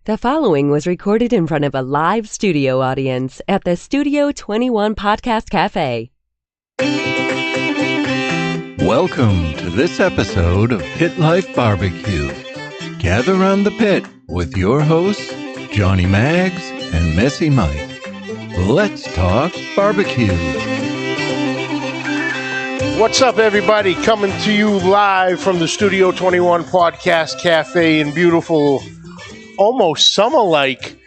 The following was recorded in front of a live studio audience at the Studio 21 Podcast Café. Welcome to this episode of Pit Life BBQ. Gather around the pit with your hosts, Johnnie Mags and Messy Mike. Let's talk barbecue. What's up, everybody? Coming to you live from the Studio 21 Podcast Cafe in beautiful, almost summer-like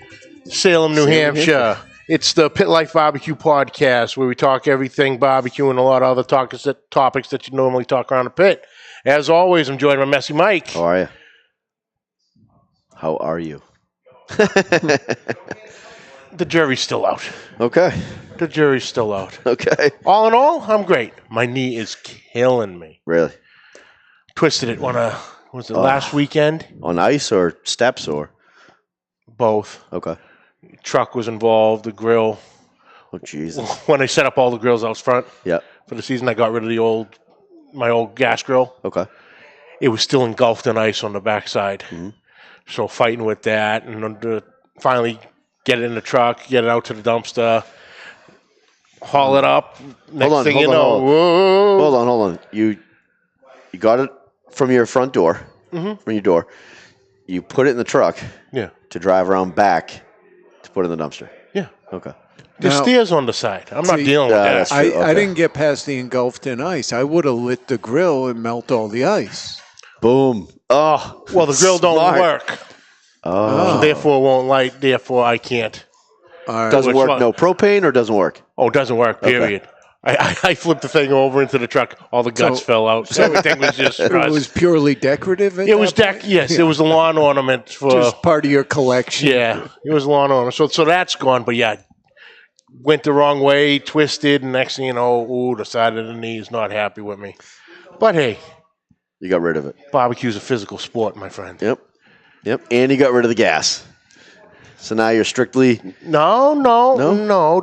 Salem, New Hampshire. It's the Pit Life BBQ podcast where we talk everything barbecue and a lot of other topics that you normally talk around the pit. As always, I'm joined by Messy Mike. How are you? How are you? The jury's still out. Okay. The jury's still out. Okay. All in all, I'm great. My knee is killing me. Really? Twisted it last weekend? On ice or steps or? Both. Okay. Truck was involved, the grill. Oh, Jesus. When I set up all the grills out front Yep. for the season, I got rid of my old gas grill. Okay. It was still engulfed in ice on the backside. Mm-hmm. So fighting with that and finally get it in the truck, get it out to the dumpster, haul it up. Next thing you know, hold on. You got it from your front door, from your door. You put it in the truck to drive around back to put it in the dumpster. Yeah. Okay. The stairs on the side. I'm not dealing with that. I didn't get past the engulfed in ice. I would have lit the grill and melt all the ice. Boom. Oh. Well, the grill don't work. Oh. So therefore, it won't light. Therefore, I can't. Doesn't work. No propane or doesn't work? Oh, it doesn't work, period. Okay. I flipped the thing over into the truck. All the guts fell out. So everything was just It was purely decorative? It was it was a lawn ornament. Just part of your collection. Yeah, it was a lawn ornament. So that's gone. But yeah, went the wrong way, twisted, and next thing you know, the side of the knee is not happy with me. But hey. You got rid of it. Barbecue's a physical sport, my friend. Yep. And you got rid of the gas. So now you're strictly... No.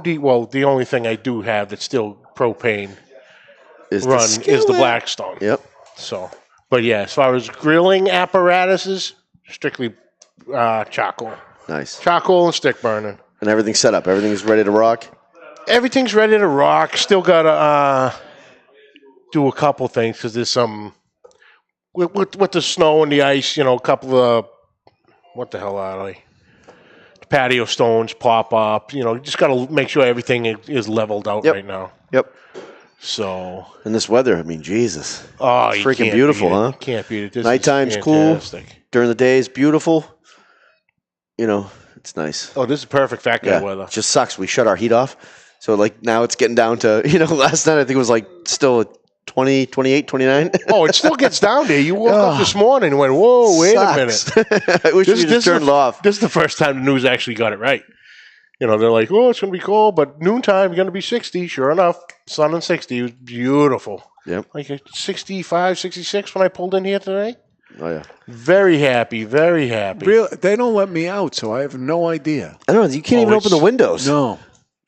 The only thing I do have that's still propane is the Blackstone. Yep. So, but yeah, as far as grilling apparatuses, strictly charcoal. Nice. Charcoal and stick burning. And everything's set up. Everything's ready to rock? Everything's ready to rock. Still got to do a couple things because there's some... With the snow and the ice, a couple of... What the hell are they? Patio stones pop up. Just got to make sure everything is leveled out right now. Yep. So. And this weather, Jesus. Oh, it's freaking beautiful, huh? Can't beat it. This Nighttime's cool. During the day, it's beautiful. It's nice. Oh, this is perfect fat guy weather. It just sucks. We shut our heat off. So, now it's getting down to, last night I think it was still 20, 28, 29. Oh, it still gets down there. You woke up this morning and went, whoa, wait a minute. I wish you just turned it off. This is the first time the news actually got it right. They're like, it's going to be cold, but noontime going to be 60. Sure enough, sun and 60. It was beautiful. Yep. 65, 66 when I pulled in here today. Oh, yeah. Very happy, very happy. Really? They don't let me out, so I have no idea. I don't know. You can't even open the windows. No.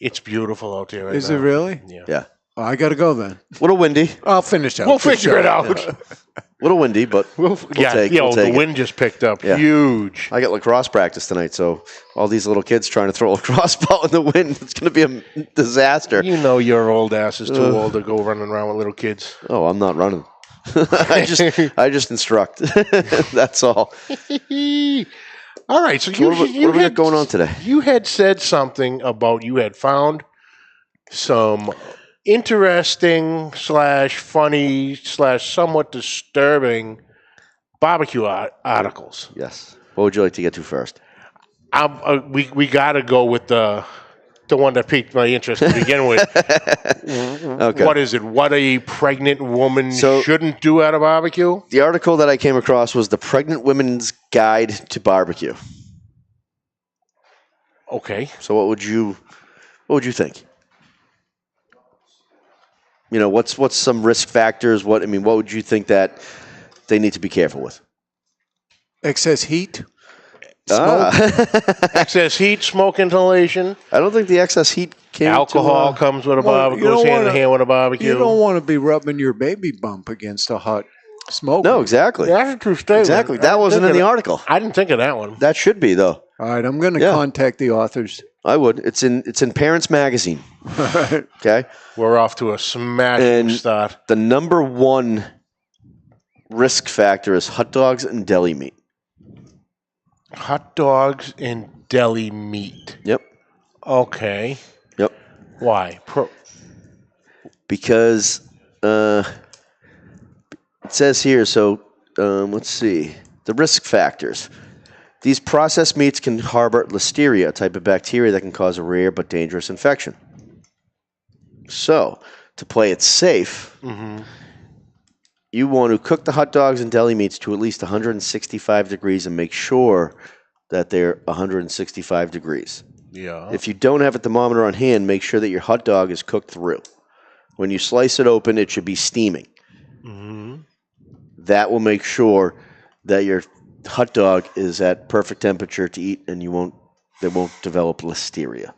It's beautiful out there right now. Is it really? Yeah. Oh, I got to go then. A little windy. I'll finish up. We'll figure it out. A little windy, but we'll take the it. Wind just picked up. Yeah. Huge. I got lacrosse practice tonight, so all these little kids trying to throw a lacrosse ball in the wind, it's going to be a disaster. Your old ass is too old to go running around with little kids. Oh, I'm not running. I just instruct. That's all. All right, so what have we got going on today? You had said something about you had found some interesting / funny / somewhat disturbing barbecue articles. Yes. What would you like to get to first? We got to go with the one that piqued my interest to begin with. Okay. What is it? What a pregnant woman shouldn't do at a barbecue? The article that I came across was the Pregnant Women's Guide to Barbecue. Okay. So what would you think? What's some risk factors? What would you think that they need to be careful with? Excess heat. Excess heat, smoke inhalation. I don't think the excess heat came Alcohol comes with a barbecue, goes hand in hand with a barbecue. You don't want to be rubbing your baby bump against a hot smoke. No, exactly. That's a true statement. Exactly. That wasn't in the article. I didn't think of that one. That should be, though. All right, I'm going to contact the authors. I would. It's in Parents Magazine. Okay? We're off to a smashing start. The number one risk factor is hot dogs and deli meat. Hot dogs and deli meat. Yep. Okay. Yep. Why? Because it says here, so let's see. The risk factors. These processed meats can harbor listeria, a type of bacteria that can cause a rare but dangerous infection. So, to play it safe, you want to cook the hot dogs and deli meats to at least 165 degrees and make sure that they're 165 degrees. Yeah. If you don't have a thermometer on hand, make sure that your hot dog is cooked through. When you slice it open, it should be steaming. That will make sure that your hot dog is at perfect temperature to eat, and they won't develop listeria.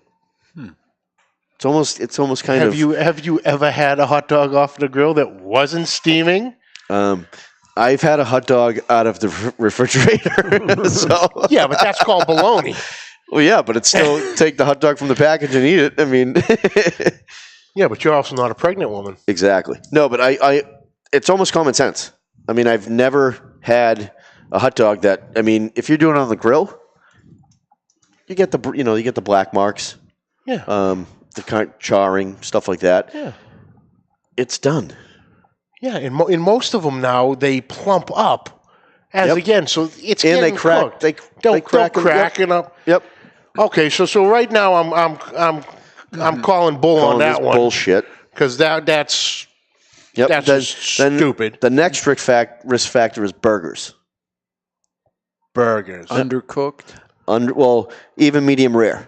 It's almost kind of. Have you ever had a hot dog off the grill that wasn't steaming? I've had a hot dog out of the refrigerator. So. Yeah, but that's called bologna. Well, yeah, but it's still take the hot dog from the package and eat it. I mean. Yeah, but you're also not a pregnant woman. Exactly. No, but it's almost common sense. I mean, I've never had a hot dog that, I mean, if you're doing it on the grill, you get the black marks. Yeah. The kind of charring, stuff like that. Yeah. It's done. Yeah, in most of them now, they plump up again, so it's and getting they crack. cooked. They crack up. Yep. Okay, so right now I'm calling bull on that one. Bullshit. Because that's just stupid. The next risk factor is burgers. Burgers. Undercooked? Well, even medium rare.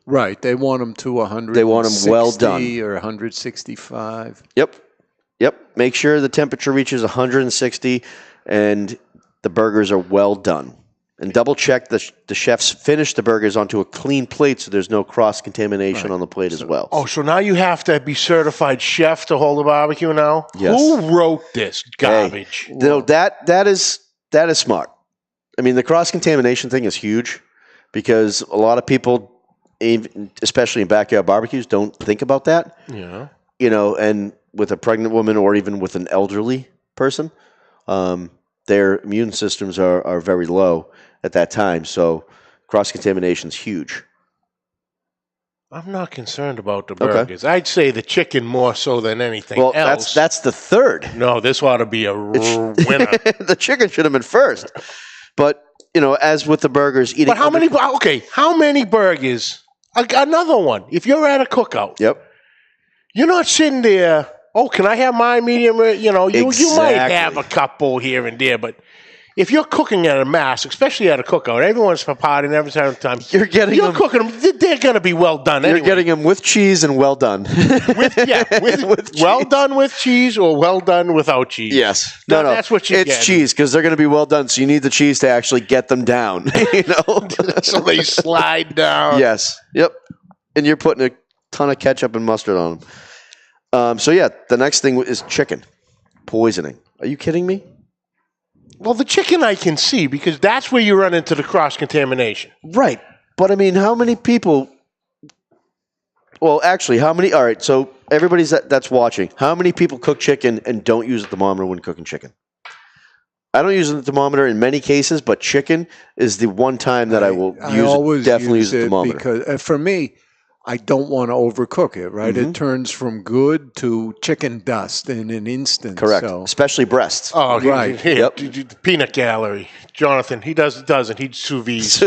Right. They want them to 100. They want them well done. Or 165. Yep. Make sure the temperature reaches 160 and the burgers are well done. And double check the chefs finish the burgers onto a clean plate so there's no cross-contamination on the plate as well. Oh, so now you have to be certified chef to hold a barbecue now? Yes. Who wrote this garbage? Hey, that is smart. I mean, the cross-contamination thing is huge because a lot of people, especially in backyard barbecues, don't think about that. Yeah. And with a pregnant woman or even with an elderly person, their immune systems are very low at that time. So cross-contamination is huge. I'm not concerned about the burgers. Okay. I'd say the chicken more so than anything else. Well, that's the third. No, this ought to be a winner. The chicken should have been first. But, as with the burgers, eating... But how many burgers? Another one. If you're at a cookout. Yep. You're not sitting there, can I have my medium? You might have a couple here and there, but if you're cooking at a mass, especially at a cookout, everyone's for partying every time. You're cooking them. They're going to be well done. You're getting them with cheese and well done. with well done with cheese or well done without cheese. Yes, no, that's what you get. It's cheese because they're going to be well done. So you need the cheese to actually get them down. So they slide down. Yes. Yep. And you're putting a ton of ketchup and mustard on them. The next thing is chicken poisoning. Are you kidding me? Well, the chicken I can see because that's where you run into the cross-contamination. Right. But, I mean, how many people... Well, actually, how many... All right, so everybody that's watching, how many people cook chicken and don't use a thermometer when cooking chicken? I don't use a thermometer in many cases, but chicken is the one time that I will definitely use a thermometer. Because for me... I don't want to overcook it, right? Mm-hmm. It turns from good to chicken dust in an instant. Correct. Especially breasts. Oh, right. Peanut gallery. Jonathan, he doesn't. He's sous vide.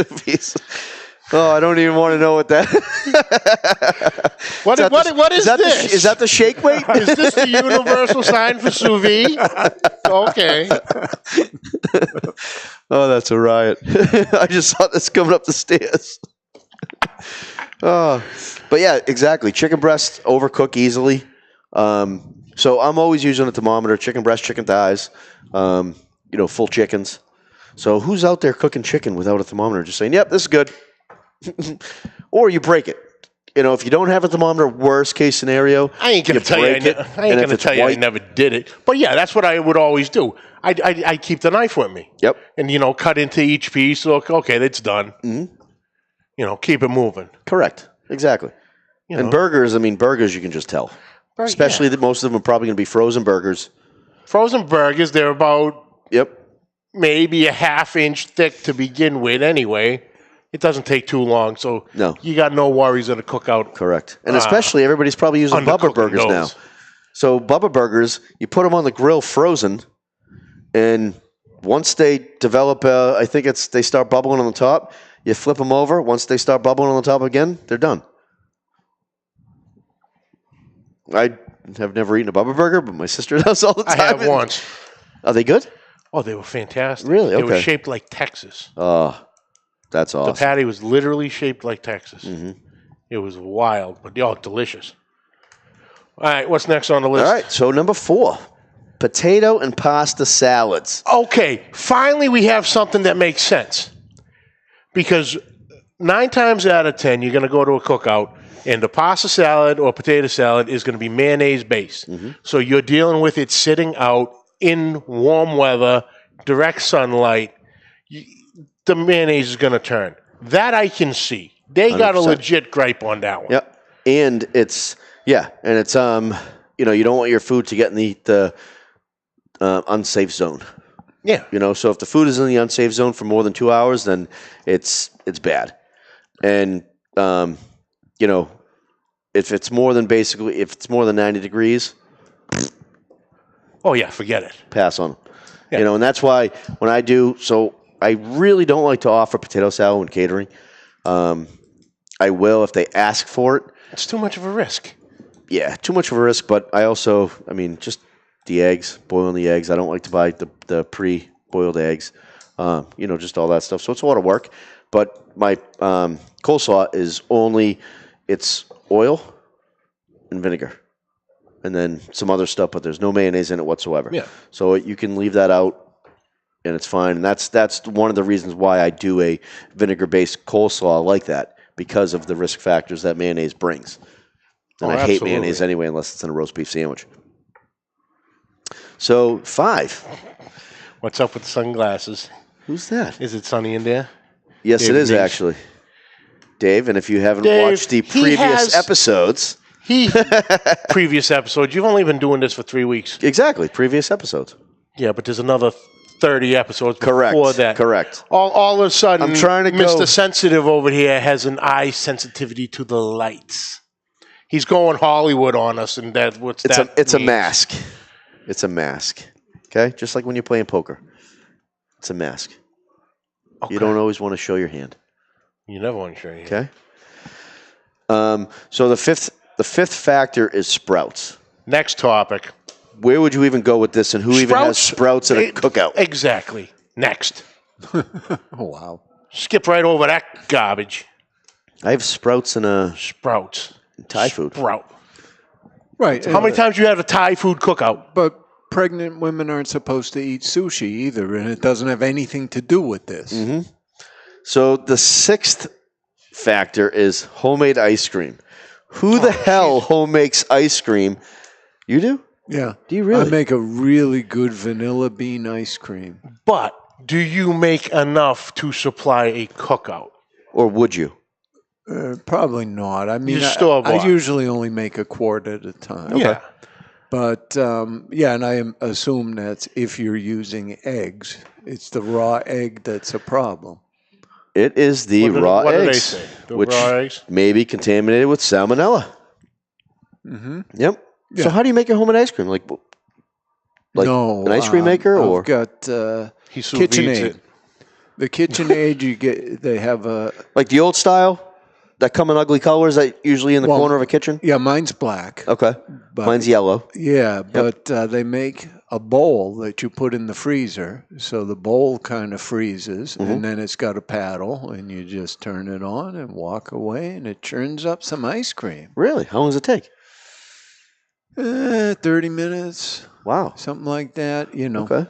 Oh, I don't even want to know what that. What is this? Is that the shake weight? Is this the universal sign for sous vide? Okay. Oh, that's a riot. I just saw this coming up the stairs. But yeah, exactly. Chicken breasts overcook easily. So I'm always using a thermometer, chicken breast, chicken thighs, full chickens. So who's out there cooking chicken without a thermometer? Just saying, yep, this is good. Or you break it. If you don't have a thermometer, worst case scenario, I ain't going to tell you I never did it. But yeah, that's what I would always do. I keep the knife with me. Yep. And, cut into each piece. Look, okay, that's done. Mm-hmm. keep it moving. Correct. Exactly. And burgers, burgers you can just tell. Especially that most of them are probably going to be frozen burgers. Frozen burgers, they're about maybe a half-inch thick to begin with anyway. It doesn't take too long, so you got no worries of the cookout. Correct. And especially everybody's probably using Bubba burgers now. So Bubba burgers, you put them on the grill frozen, and once they develop, I think they start bubbling on the top, you flip them over. Once they start bubbling on the top again, they're done. I have never eaten a Bubba burger, but my sister does all the time. I have once. Are they good? Oh, they were fantastic. Really? Okay. They were shaped like Texas. Oh, that's awesome. The patty was literally shaped like Texas. Mm-hmm. It was wild, but delicious. All right, what's next on the list? All right, so number 4, potato and pasta salads. Okay, finally we have something that makes sense. Because 9 times out of 10, you're going to go to a cookout, and the pasta salad or potato salad is going to be mayonnaise-based. Mm-hmm. So you're dealing with it sitting out in warm weather, direct sunlight. The mayonnaise is going to turn. That I can see. They 100%. Got a legit gripe on that one. Yep. And it's you don't want your food to get in the unsafe zone. Yeah. So if the food is in the unsafe zone for more than 2 hours, then it's bad. And if it's more than 90 degrees, oh yeah, forget it. Pass on them. Yeah. And that's why when I do, so I really don't like to offer potato salad when catering. I will if they ask for it. It's too much of a risk. Yeah, too much of a risk, but I also, just the eggs, boiling the eggs. I don't like to buy the pre-boiled eggs, just all that stuff. So it's a lot of work. But my coleslaw is it's oil and vinegar. And then some other stuff, but there's no mayonnaise in it whatsoever. Yeah. So you can leave that out, and it's fine. And that's one of the reasons why I do a vinegar-based coleslaw like that, because of the risk factors that mayonnaise brings. And I hate mayonnaise anyway, unless it's in a roast beef sandwich. So 5. What's up with the sunglasses? Who's that? Is it sunny in there? Yes, Dave, it is actually. Dave, and if you haven't watched the previous episodes... Previous episodes. You've only been doing this for 3 weeks. Exactly, previous episodes. Yeah, but there's another 30 episodes before that. Correct. All of a sudden, I'm trying to Mr. Sensitive over here has an eye sensitivity to the lights. He's going Hollywood on us, and It's a mask. It's a mask. Okay, just like when you're playing poker, it's a mask. Okay. You don't always want to show your hand. You never want to show your hand. Okay. So the fifth factor is sprouts. Next topic. Where would you even go with this, and who even has sprouts at a cookout? Exactly. Next. Oh, wow. Skip right over that garbage. I have sprouts in Sprouts. Thai food. Sprout. Right. How many times you had a Thai food cookout? But pregnant women aren't supposed to eat sushi either, and it doesn't have anything to do with this. Mm-hmm. So the 6th factor is homemade ice cream. Who the hell home makes ice cream? You do? Yeah. Do you really? I make a really good vanilla bean ice cream. But do you make enough to supply a cookout? Or would you? Probably not. I mean, I usually only make a quart at a time. Yeah. But, and I assume that if you're using eggs, it's the raw egg that's a problem. It is the raw eggs. What do they say? The which raw eggs? may be contaminated with salmonella. Mm-hmm. Yep. Yeah. So how do you make your homemade ice cream? Like no, an ice cream maker, or I've got KitchenAid. The KitchenAid they have a like the old style that come in ugly colors that usually in the corner of a kitchen. Yeah, mine's black. Okay, mine's yellow. Yeah, but they make a bowl that you put in the freezer, so the bowl kind of freezes, and then it's got a paddle, and you just turn it on and walk away, and it churns up some ice cream. Really? How long does it take? 30 minutes. Wow. Something like that, Okay.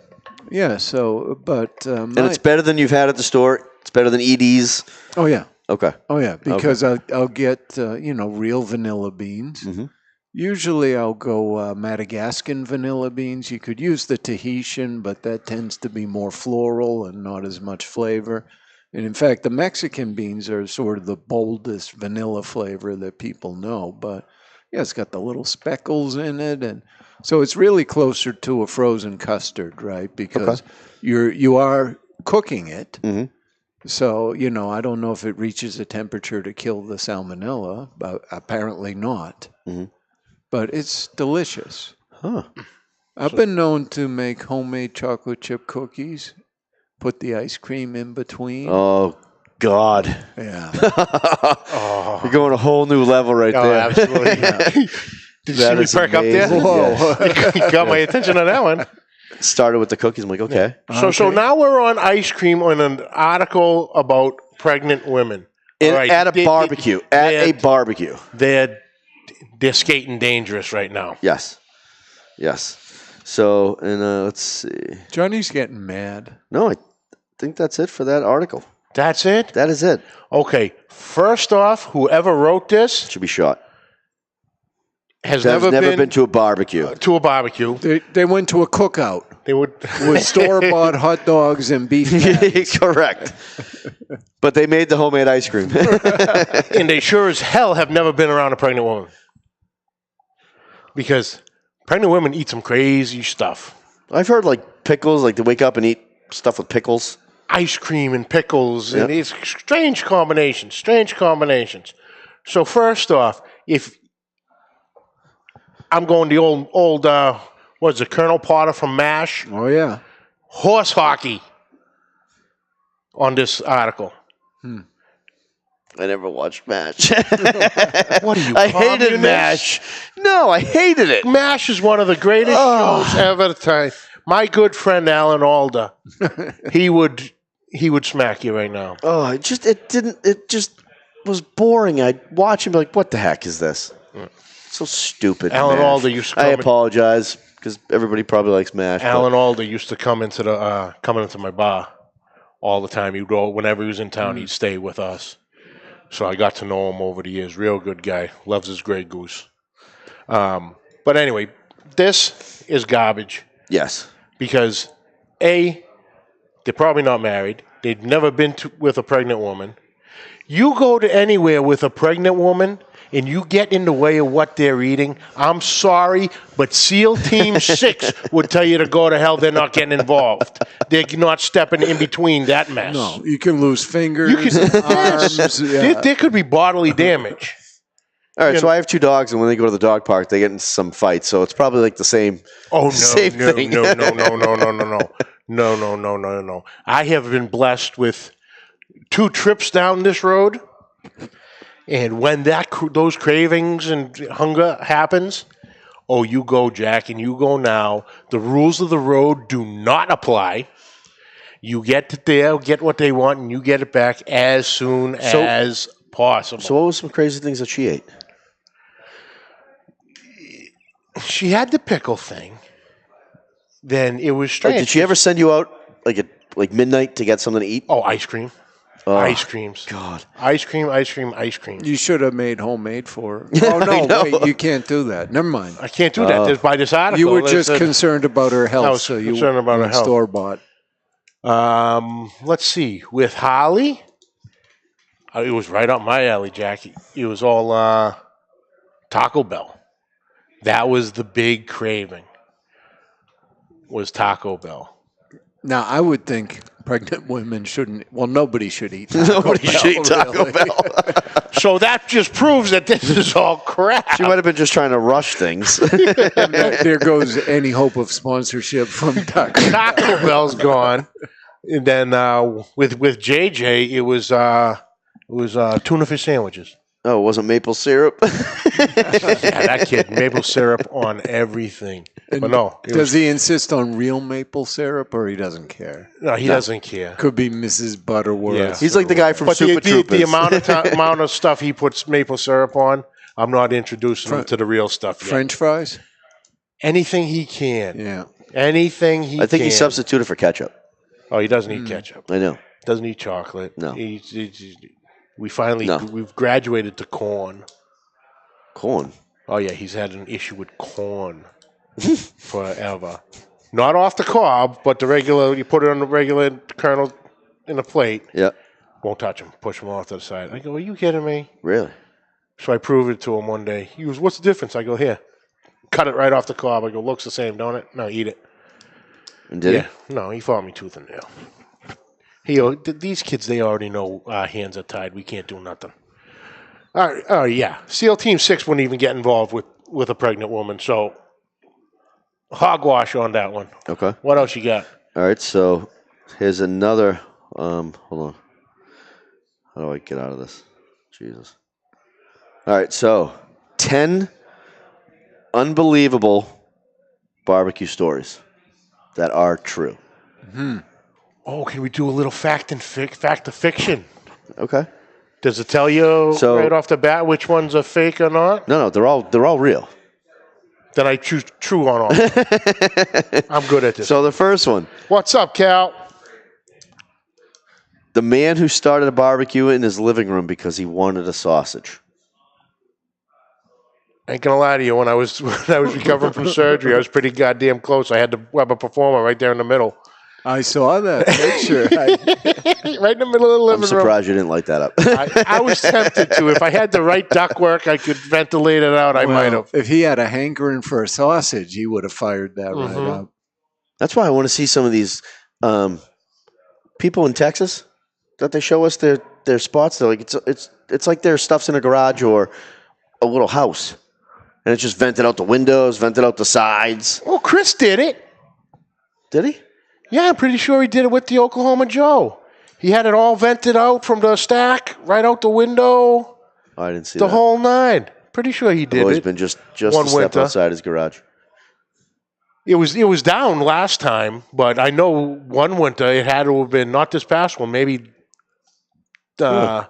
Yeah, so, but... and it's better than you've had at the store? It's better than Edie's? Oh, yeah. Okay. Oh, yeah, because I'll get, real vanilla beans. Mm-hmm. Usually I'll go Madagascan vanilla beans. You could use the Tahitian, but that tends to be more floral and not as much flavor. And in fact, the Mexican beans are sort of the boldest vanilla flavor that people know. But yeah, it's got the little speckles in it, and so it's really closer to a frozen custard, right? Because you are cooking it. Mm-hmm. So, I don't know if it reaches a temperature to kill the salmonella, but apparently not. Mm-hmm. But it's delicious. Huh. I've been known to make homemade chocolate chip cookies, put the ice cream in between. Oh, God. Yeah. You're going a whole new level right there. Absolutely. Did you see me perk up there? Whoa. You got my attention on that one. Started with the cookies. I'm like, okay. So now we're on ice cream on an article about pregnant women. At a barbecue. At a barbecue. They're skating dangerous right now. Yes. So, and let's see. Johnny's getting mad. No, I think that's it for that article. That's it? That is it. Okay. First off, whoever wrote this Should be shot. has Never never been to a barbecue. to a barbecue. They went to a cookout They would with store-bought hot dogs and beef patties. Correct. But they made the homemade ice cream. and they sure as hell have never been around a pregnant woman. Because pregnant women eat some crazy stuff. I've heard like pickles, like they wake up and eat stuff with pickles. Ice cream and pickles, and Yep. it's strange combinations. So first off, if I'm going the old what is it, Colonel Potter from MASH? Oh, yeah. Horse hockey on this article. I never watched MASH. What are you, I hated communist? MASH. No, I hated it. MASH is one of the greatest shows ever to time. My good friend Alan Alda, he would smack you right now. Oh, it just was boring. I'd watch and be like, what the heck is this? So stupid. Alan MASH. Alda used to I come in- apologize because everybody probably likes MASH. Alan Alda used to come into my bar all the time. He'd go whenever he was in town. He'd stay with us. So I got to know him over the years. Real good guy. Loves his Grey Goose. But anyway, this is garbage Yes. because A, they're probably not married. They've never been with a pregnant woman. You go to anywhere with a pregnant woman and you get in the way of what they're eating, I'm sorry, but SEAL Team 6 would tell you to go to hell. They're not getting involved. They're not stepping in between that mess. No, you can lose fingers, arms. Yeah. There could be bodily damage. All right, so I have two dogs, and when they go to the dog park, they get into some fights. So it's probably like the same. Oh, no, Same no, thing. no. No. I have been blessed with 2 trips down this road. And when those cravings and hunger happens, oh, you go, Jack, and you go now. The rules of the road do not apply. You get there, get what they want, and you get it back as soon as possible. So what was some crazy things that she ate? She had the pickle thing. Then it was strange. Did she ever send you out like at midnight to get something to eat? Oh, ice cream. Oh, Ice creams. God. Ice cream. You should have made homemade for her. Oh, no, wait, you can't do that. Never mind. I can't do that. There's by this article. You were just concerned about her health, I was so you concerned about her health. store-bought. Let's see. With Holly, it was right up my alley, Jackie. It was all Taco Bell. That was the big craving. Was Taco Bell. Now, I would think pregnant women shouldn't. Well, nobody should eat Taco Nobody Bell. should eat Taco really. Bell. So that just proves that this is all crap. She might have been just trying to rush things. There goes any hope of sponsorship from Taco Bell. Taco Bell's gone. And then with JJ, it was tuna fish sandwiches. Oh, it wasn't maple syrup? Yeah, that kid, maple syrup on everything. But no, Does he insist on real maple syrup, or he doesn't care? No, he doesn't care. Could be Mrs. Butterworth. Yeah. He's like the guy from But Super Troopers. the amount of stuff he puts maple syrup on, I'm not introducing him to the real stuff yet. French fries? Anything he can. Yeah. Anything he can. I think he substituted for ketchup. Oh, he doesn't eat ketchup. I know. Doesn't eat chocolate. No. We've graduated to corn. Corn. Oh, yeah, he's had an issue with corn forever. Not off the cob, but the regular, you put it on the regular kernel in a plate. Yeah. Won't touch them. Push them off to the side. I go, are you kidding me? Really? So I proved it to him one day. He goes, what's the difference? I go, here. Cut it right off the cob. I go, looks the same, don't it? No, eat it. And did he? No, he fought me tooth and nail. These kids, they already know our hands are tied. We can't do nothing. All right, yeah. SEAL Team 6 wouldn't even get involved with a pregnant woman, so hogwash on that one. Okay. What else you got? All right, so here's another. Hold on. How do I get out of this? Jesus. All right, so 10 unbelievable barbecue stories that are true. Oh, can we do a little fact of fiction? Okay. Does it tell you right off the bat which one's a fake or not? No, they're all real. Then I choose true on all. I'm good at this. So the first one. What's up, Cal? The man who started a barbecue in his living room because he wanted a sausage. I ain't gonna lie to you. When I was recovering from surgery, I was pretty goddamn close. I had to have a performer right there in the middle. I saw that picture. Right in the middle of the living room. I'm surprised you didn't light that up. I was tempted to. If I had the right ductwork, I could ventilate it out. I might have. If he had a hankering for a sausage, he would have fired that right up. That's why I want to see some of these people in Texas that they show us their spots. They're like it's like their stuff's in a garage or a little house, and it's just vented out the windows, vented out the sides. Well, Chris did it. Did he? Yeah, I'm pretty sure he did it with the Oklahoma Joe. He had it all vented out from the stack, right out the window. Oh, I didn't see the that. whole nine. Pretty sure he did I've always it. been just one a step winter. outside his garage. It was down last time, but I know one winter it had to have been not this past one, maybe going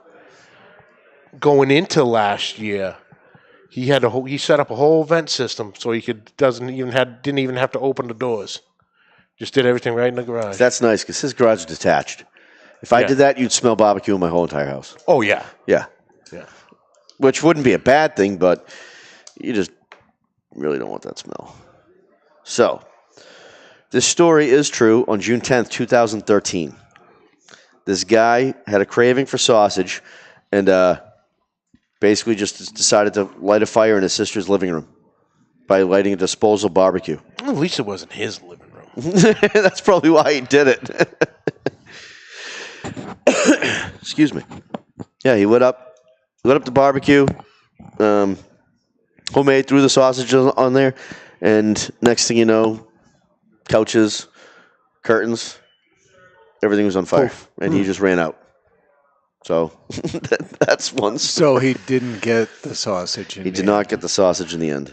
into last year. He set up a whole vent system so he didn't even have to open the doors. Just did everything right in the garage. That's nice because his garage is detached. If I did that, you'd smell barbecue in my whole entire house. Oh yeah. Yeah. Which wouldn't be a bad thing, but you just really don't want that smell. So, this story is true. On June 10th, 2013, this guy had a craving for sausage and basically just decided to light a fire in his sister's living room by lighting a disposal barbecue. At least it wasn't his living room. That's probably why he did it. Excuse me. Yeah, he lit up the barbecue, homemade, threw the sausage on there, and next thing you know, couches, curtains, everything was on fire, and he just ran out. So that's one story. So he didn't get the sausage. He did not get the sausage in the end,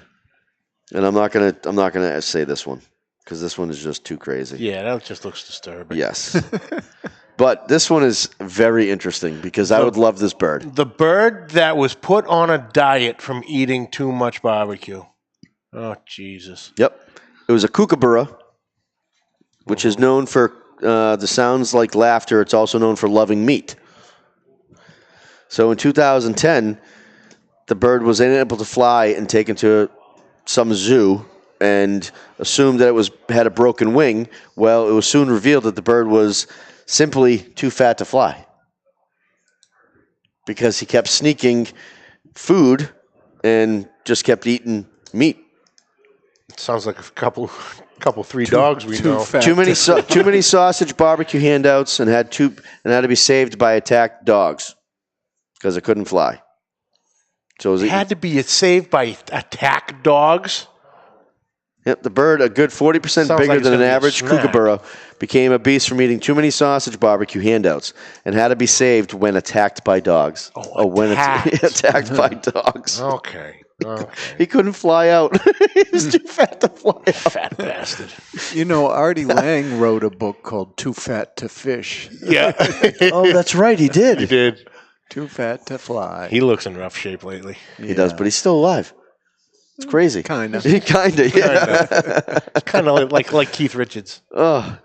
and I'm not gonna say this one because this one is just too crazy. Yeah, that just looks disturbing. Yes. But this one is very interesting because I would love this bird. The bird that was put on a diet from eating too much barbecue. Oh, Jesus. Yep. It was a kookaburra, which is known for the sounds like laughter. It's also known for loving meat. So in 2010, the bird was unable to fly and taken to some zoo and assumed that it had a broken wing. Well, it was soon revealed that the bird was simply too fat to fly because he kept sneaking food and just kept eating meat. It sounds like a couple three dogs we know. Too many sausage barbecue handouts and had to be saved by attacked dogs because it couldn't fly. So it had to be saved by attack dogs. Yep, the bird, a good 40% bigger than an average kookaburra, became a beast from eating too many sausage barbecue handouts and had to be saved when attacked by dogs. When attacked by dogs. Okay. He couldn't fly out. He was too fat to fly out. Fat bastard. You know, Artie Lang wrote a book called Too Fat to Fish. Yeah. Oh, that's right. He did. He did. Too fat to fly. He looks in rough shape lately. He does, but he's still alive. It's crazy. Kind of. Yeah. Kind of like Keith Richards. Oh.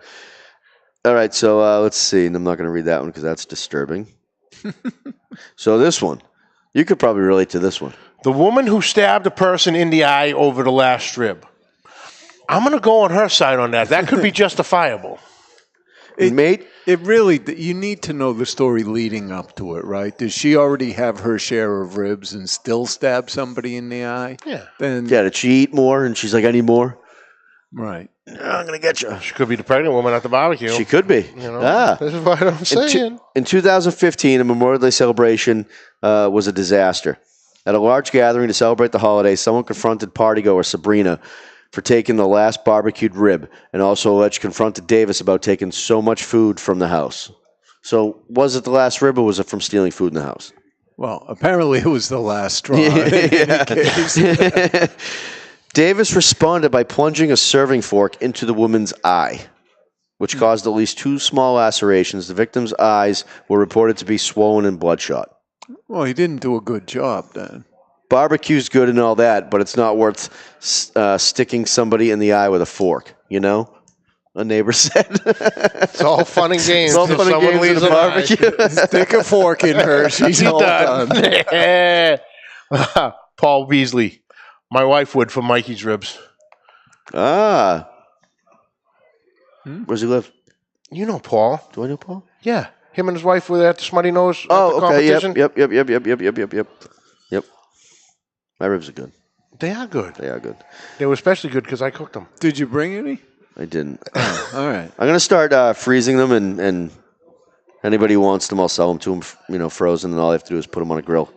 All right, so let's see. And I'm not going to read that one because that's disturbing. So this one. You could probably relate to this one. The woman who stabbed a person in the eye over the last rib. I'm going to go on her side on that. That could be justifiable. Mate? It really, you need to know the story leading up to it, right? Does she already have her share of ribs and still stab somebody in the eye? Yeah. Then, Yeah, did she eat more? And she's like, I need more. right. I'm going to get you. She could be the pregnant woman at the barbecue. She could be. You know, Ah. this is what I'm saying. In 2015, a Memorial Day celebration was a disaster. At a large gathering to celebrate the holiday, someone confronted partygoer Sabrina for taking the last barbecued rib and also alleged confronted Davis about taking so much food from the house. So was it the last rib or was it from stealing food in the house? Well, apparently it was the last straw in any case. Davis responded by plunging a serving fork into the woman's eye, which caused at least 2 small lacerations. The victim's eyes were reported to be swollen and bloodshot. Well, he didn't do a good job then. Barbecue's good and all that, but it's not worth sticking somebody in the eye with a fork, you know? A neighbor said. It's all fun and games. It's all fun and Someone games leaves at a an eye. barbecue. Stick a fork in her. She's all done. Paul Beasley. My wife would for Mikey's ribs. Ah. Where's he live? You know Paul. Do I know Paul? Yeah. Him and his wife were at the Smutty Nose at the Oh, okay. competition. Yep. My ribs are good. They are good. They are good. They were especially good because I cooked them. Did you bring any? I didn't. All right. I'm going to start freezing them, and anybody who wants them, I'll sell them to them, frozen, and all I have to do is put them on a grill.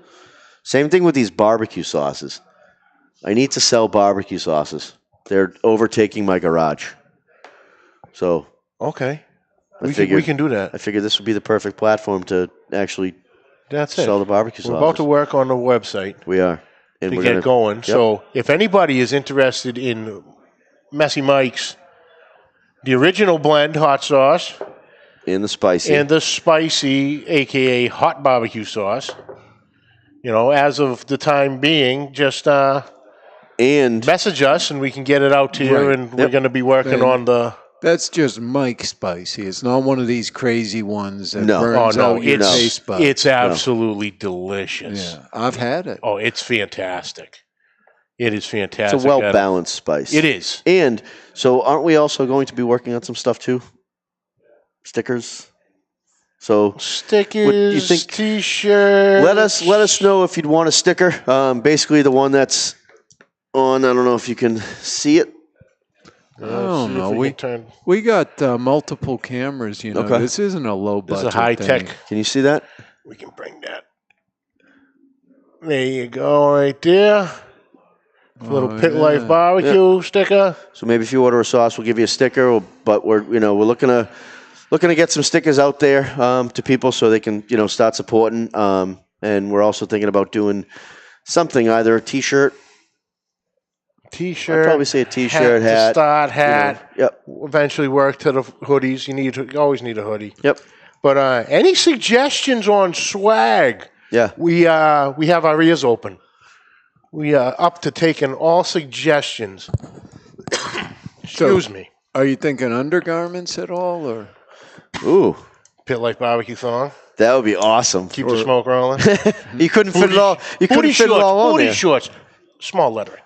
Same thing with these barbecue sauces. I need to sell barbecue sauces. They're overtaking my garage. So Okay. I We figured can do that. I figured this would be the perfect platform to actually That's it. sell the barbecue We're sauces. about to work on the website We are. And to we're get gonna- going. Yep. So if anybody is interested in Messy Mike's, the original blend hot sauce in the spicy. and the spicy, a.k.a. hot barbecue sauce, as of the time being, just and message us and we can get it out to you. Right. And we're going to be working on the... That's just Mike spicy. It's not one of these crazy ones that No. burns Oh, no, out your it's, taste buds. it's absolutely delicious. Yeah, I've had it. Oh, it's fantastic. It is fantastic. it's a well-balanced spice. It is. And so aren't we also going to be working on some stuff too? Stickers? So Stickers, you think- T-shirts. let us know if you'd want a sticker. Basically the one that's on, I don't know if you can see it. I don't know. We can turn. We got multiple cameras, Okay. This isn't a low This budget is a high-tech. thing. Can you see that? We can bring that. There you go, right there. Little Pit Life BBQ sticker. So maybe if you order a sauce, we'll give you a sticker. But we're looking to get some stickers out there to people so they can start supporting. And we're also thinking about doing something, either a T-shirt. T-shirt. I'd probably say a T-shirt, hat. To start, hat. Yep. Eventually work to the hoodies. You always need a hoodie. Yep. But any suggestions on swag? Yeah. We have our ears open. We are up to taking all suggestions. Excuse me. Are you thinking undergarments at all, or Ooh, Pit Life BBQ song. that would be awesome. Keep the smoke rolling. You couldn't fit it all. You couldn't fit it all on booty there. shorts. Small lettering.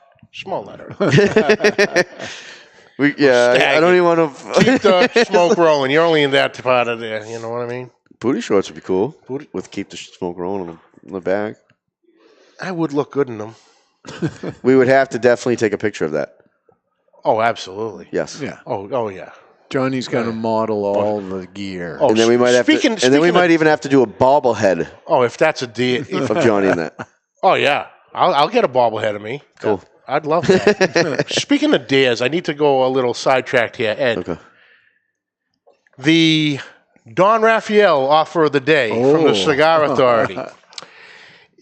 I don't even want to. Keep the smoke rolling. You're only in that part of there. You know what I mean? Booty shorts would be cool. Booty- With keep the smoke rolling in the back. I would look good in them. We would have to definitely take a picture of that. Oh, absolutely. Yes. yeah? Oh yeah. Johnny's going to model all the gear. Oh, And then we might have speaking- to. And then we speaking might of- even have to do a bobblehead Oh, if that's a deal. of Johnny in that. Oh yeah. I'll get a bobblehead of me. Cool. I'd love that. Speaking of dares, I need to go a little sidetracked here, Ed. Okay. The Don Raphael offer of the day from the Cigar Authority.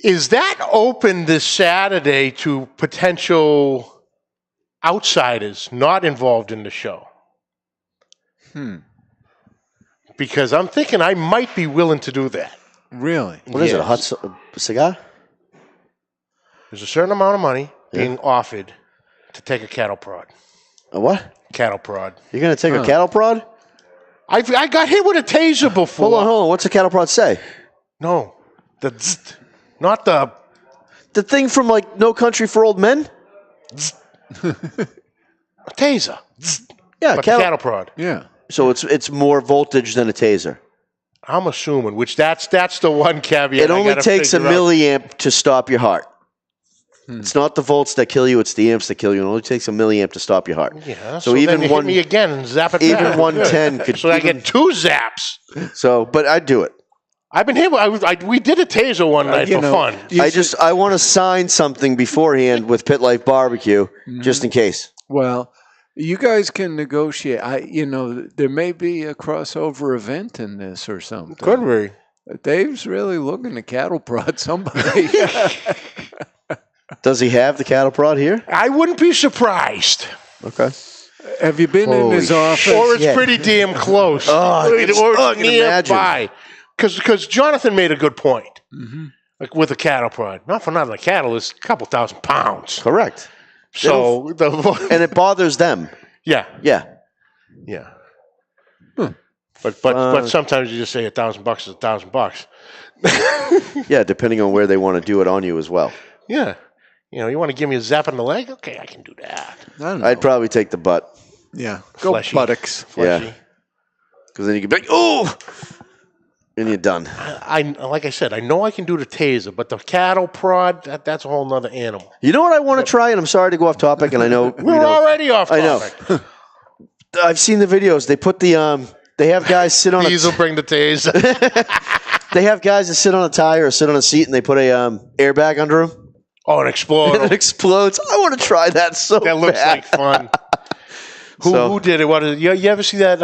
Is that open this Saturday to potential outsiders not involved in the show? Because I'm thinking I might be willing to do that. Really? What is it? A Yes. hot cigar? There's a certain amount of money being offered to take a cattle prod. A what? Cattle prod. You're gonna take a cattle prod? I got hit with a taser before. Hold on. What's a cattle prod say? No, the zzzt, not the. The thing from like No Country for Old Men? A taser. Zzzt, Yeah, but the cattle prod. Yeah. So it's more voltage than a taser. I'm assuming, which that's the one caveat. It only takes a milliamp to stop your heart. It's not the volts that kill you; it's the amps that kill you. It only takes a milliamp to stop your heart. Yeah. So even then hit me again and zap it. Even back. 110 could. So I get 2 zaps. So, but I'd do it. I've been here. We did a taser one night for fun. I want to sign something beforehand with Pit Life BBQ just in case. Well, you guys can negotiate. There may be a crossover event in this or something. Could be. Dave's really looking to cattle prod somebody. Does he have the cattle prod here? I wouldn't be surprised. Okay. Have you been in his office? Or it's pretty damn close. Oh, or it's nearby. Because Jonathan made a good point. Like with a cattle prod. Not for nothing. A cattle is a couple thousand pounds. Correct. So and it bothers them. Yeah. Yeah. Yeah. But sometimes you just say $1,000 is $1,000. Yeah, depending on where they want to do it on you as well. Yeah. You want to give me a zap in the leg? Okay, I can do that. I'd probably take the butt. Yeah. Go Fleshy. buttocks. Fleshy. Yeah. Because then you can be like, oh! And you're done. I like I said, I know I can do the taser, but the cattle prod, that's a whole nother animal. You know what I want to try? And I'm sorry to go off topic, and I know... We're already off topic. I know. I've seen the videos. They put the... They have guys sit on These will bring the taser. They have guys that sit on a tire or sit on a seat, and they put a airbag under them. Oh, and explode. And it explodes. I want to try that so That looks bad. like fun. Who did it? What is it? You ever see that?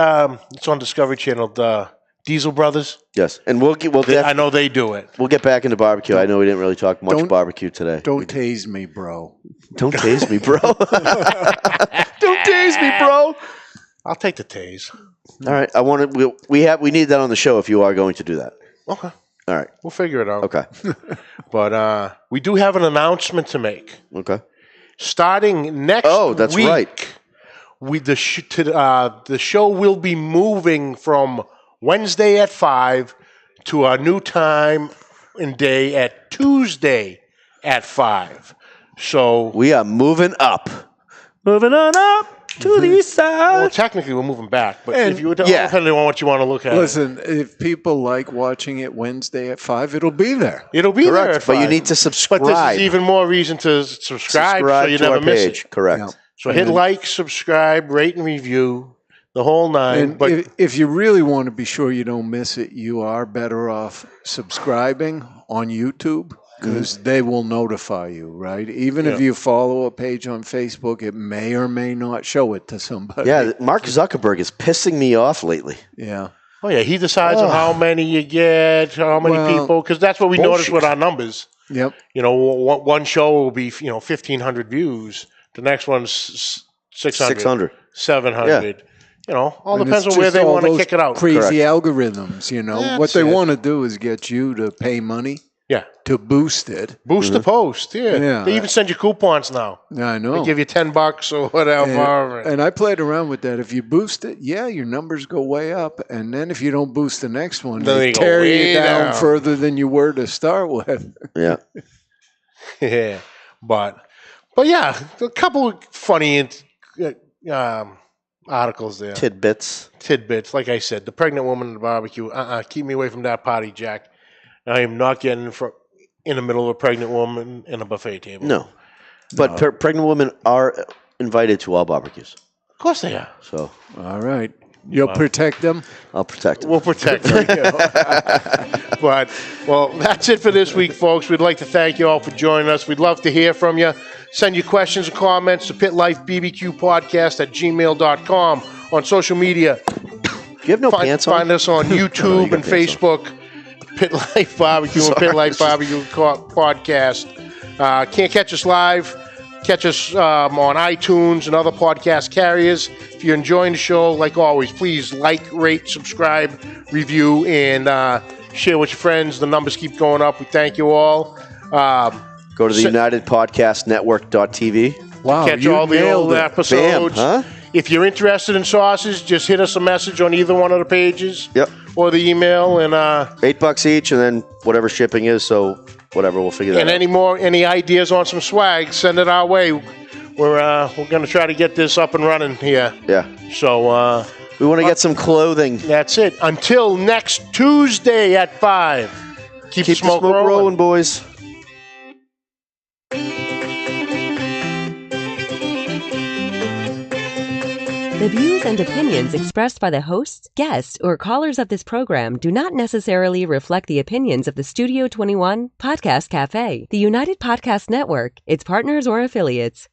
It's on Discovery Channel, the Diesel Brothers. Yes, and I know they do it. We'll get back into barbecue. I know we didn't really talk much barbecue today. Don't tase me, bro. Don't tase me, bro. Don't tase me, bro. I'll take the tase. All right, I want to. We need that on the show if you are going to do that. Okay. All right. We'll figure it out. Okay. But we do have an announcement to make. Okay. Starting next week. Oh, that's right. The show will be moving from Wednesday at 5 to our new time and day at Tuesday at 5. So we are moving up. Moving on up to the east side. Well, technically, we're moving back, but depending on what you want to look at. Listen, if people like watching it Wednesday at 5, it'll be there. It'll be there at 5. But you need to subscribe. But this is even more reason to subscribe so you never miss it. Correct. Yeah. So hit like, subscribe, rate, and review, the whole nine. And if you really want to be sure you don't miss it, you are better off subscribing on YouTube. Because they will notify you, right? Even if you follow a page on Facebook, it may or may not show it to somebody. Yeah, Mark Zuckerberg is pissing me off lately. Yeah. Oh, yeah, he decides on how many you get, how many people, because that's what we notice with our numbers. Yep. One show will be, 1,500 views. The next one's 600. 700. Yeah. All depends on where they want to kick it out. Crazy algorithms, what they want to do is get you to pay money. Yeah. To boost it. Boost the post, yeah. They even send you coupons now. Yeah, I know. They give you $10 or whatever. And I played around with that. If you boost it, your numbers go way up. And then if you don't boost the next one, they tear you down further than you were to start with. Yeah. Yeah. But yeah, a couple of funny articles there. Tidbits. Like I said, the pregnant woman at the barbecue. Keep me away from that party, Jack. I am not getting in the middle of a pregnant woman in a buffet table. No. But pregnant women are invited to all barbecues. Of course they are. So. All right. You'll protect them? I'll protect them. We'll protect them. But, that's it for this week, folks. We'd like to thank you all for joining us. We'd love to hear from you. Send your questions and comments to pitlifebbqpodcast@gmail.com. On social media. You have no pants on? Find us on YouTube and Facebook. Pit Life BBQ and Pit Life BBQ Podcast. Can't catch us live. Catch us on iTunes and other podcast carriers. If you're enjoying the show, like always, please like, rate, subscribe, review, and share with your friends. The numbers keep going up. We thank you all. Go to the UnitedPodcastNetwork.tv. Wow, Catch all the old episodes. Bam, huh? If you're interested in sauces, just hit us a message on either one of the pages. Yep. Or the email, and $8 each, and then whatever shipping is. So whatever, we'll figure that out. And any ideas on some swag, send it our way. We're going to try to get this up and running here. Yeah. So We want to get some clothing. That's it. Until next Tuesday at 5. Keep the smoke rolling, boys. The views and opinions expressed by the hosts, guests, or callers of this program do not necessarily reflect the opinions of the Studio 21 Podcast Café, the United Podcast Network, its partners, or affiliates.